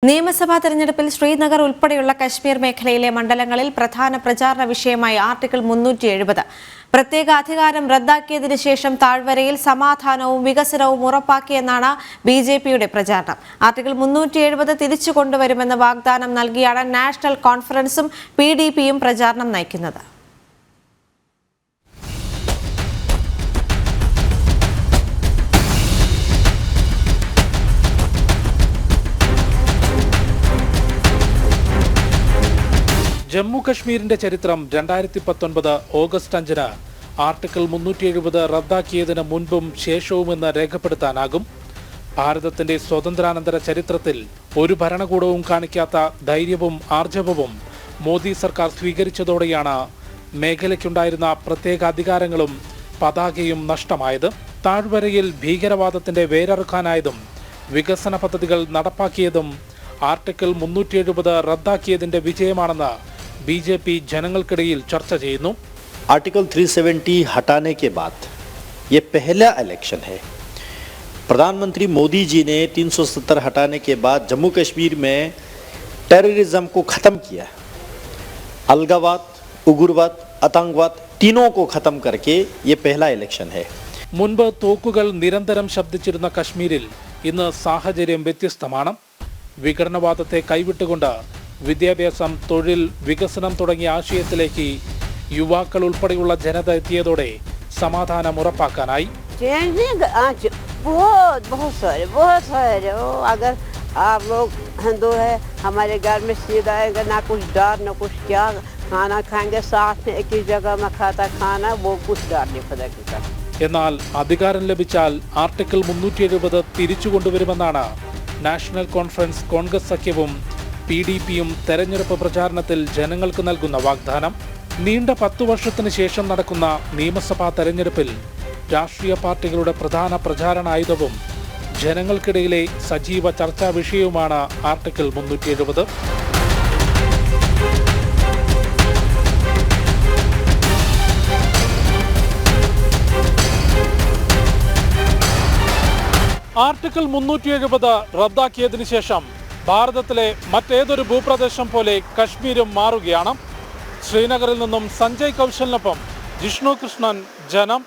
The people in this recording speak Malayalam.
നിയമസഭാ തെരഞ്ഞെടുപ്പിൽ ശ്രീനഗർ ഉൾപ്പെടെയുള്ള കശ്മീർ മേഖലയിലെ മണ്ഡലങ്ങളിൽ പ്രധാന പ്രചാരണ വിഷയമായി ആർട്ടിക്കിൾ 370 പ്രത്യേക അധികാരം റദ്ദാക്കിയതിനു ശേഷം താഴ്വരയിൽ സമാധാനവും വികസനവും ഉറപ്പാക്കിയെന്നാണ് ബിജെപിയുടെ പ്രചാരണം. ആർട്ടിക്കിൾ 370 തിരിച്ചു കൊണ്ടുവരുമെന്ന് വാഗ്ദാനം നൽകിയാണ് നാഷണൽ കോൺഫറൻസും PDPയും പ്രചാരണം നയിക്കുന്നത്. ജമ്മു കശ്മീരിന്റെ ചരിത്രം 2019 ഓഗസ്റ്റ് 5 ആർട്ടിക്കിൾ 370 റദ്ദാക്കിയതിന് മുൻപും ശേഷവുമെന്ന് രേഖപ്പെടുത്താനാകും. ഭാരതത്തിന്റെ സ്വതന്ത്രാനന്തര ചരിത്രത്തിൽ ഒരു ഭരണകൂടവും കാണിക്കാത്ത ധൈര്യവും ആർജവവും മോദി സർക്കാർ സ്വീകരിച്ചതോടെയാണ് മേഖലയ്ക്കുണ്ടായിരുന്ന പ്രത്യേക അധികാരങ്ങളും പതാകയും നഷ്ടമായത്. താഴ്വരയിൽ ഭീകരവാദത്തിന്റെ വേരറുക്കാനായതും വികസന പദ്ധതികൾ നടപ്പാക്കിയതും ആർട്ടിക്കിൾ 370 റദ്ദാക്കിയതിന്റെ വിജയമാണെന്ന് बीजेपी जनങ്ങൾക്കിടയിൽ ചർച്ച ചെയ്യുന്നു. आर्टिकल 370 हटाने के बाद ये पहला इलेक्शन है. प्रधानमंत्री मोदी जी ने 370 हटाने के बाद जम्मू कश्मीर में टेररिज्म को ख़त्म किया. अलगाववाद, उग्रवाद, आतंकवाद तीनों को ख़त्म करके ये पहला इलेक्शन है. മുൻപ് തോക്കുകൾ നിരന്തരം ശബ്ദിച്ചിരുന്ന കശ്മീരിൽ ഇന്ന് സാഹചര്യം വ്യത്യസ്തമാണ്. വിഘടനവാദത്തെ കൈവിട്ടുകൊണ്ട് വിദ്യാഭ്യാസം, തൊഴിൽ, വികസനം തുടങ്ങിയ ആശയത്തിലേക്ക് യുവാക്കൾ ഉൾപ്പെടെയുള്ള ജനത എത്തിയതോടെ സമാധാനം ഉറപ്പാക്കാനായി. अगर आप लोग हिंदू है, हमारे घर में सीधा आएगा, ना कुछ डर ना कुछ क्या, खाना खाएंगे साथ में एक ही जगह में खाता खाना, वो कुछ डर नहीं खुदा का. എന്നാൽ അധികാരം ലഭിച്ചാൽ ആർട്ടിക്കിൾ 370 തിരിച്ചു കൊണ്ടുവരുമെന്നാണ് നാഷണൽ കോൺഫറൻസ് കോൺഗ്രസ് സഖ്യവും PDPയും തെരഞ്ഞെടുപ്പ് പ്രചാരണത്തിൽ ജനങ്ങൾക്ക് നൽകുന്ന വാഗ്ദാനം. നീണ്ട 10 വർഷത്തിന് ശേഷം നടക്കുന്ന നിയമസഭാ തെരഞ്ഞെടുപ്പിൽ രാഷ്ട്രീയ പാർട്ടികളുടെ പ്രധാന പ്രചാരണ ആയുധവും ജനങ്ങൾക്കിടയിലെ സജീവ ചർച്ചാ വിഷയവുമാണ് ആർട്ടിക്കിൾ 370. ആർട്ടിക്കിൾ 370 റദ്ദാക്കിയതിനു ശേഷം ഭാരതത്തിലെ മറ്റേതൊരു ഭൂപ്രദേശം പോലെ കശ്മീരും മാറുകയാണ്. ശ്രീനഗറിൽ നിന്നും സഞ്ജയ് കൗശലിനൊപ്പം ജിഷ്ണു കൃഷ്ണൻ, ജനം.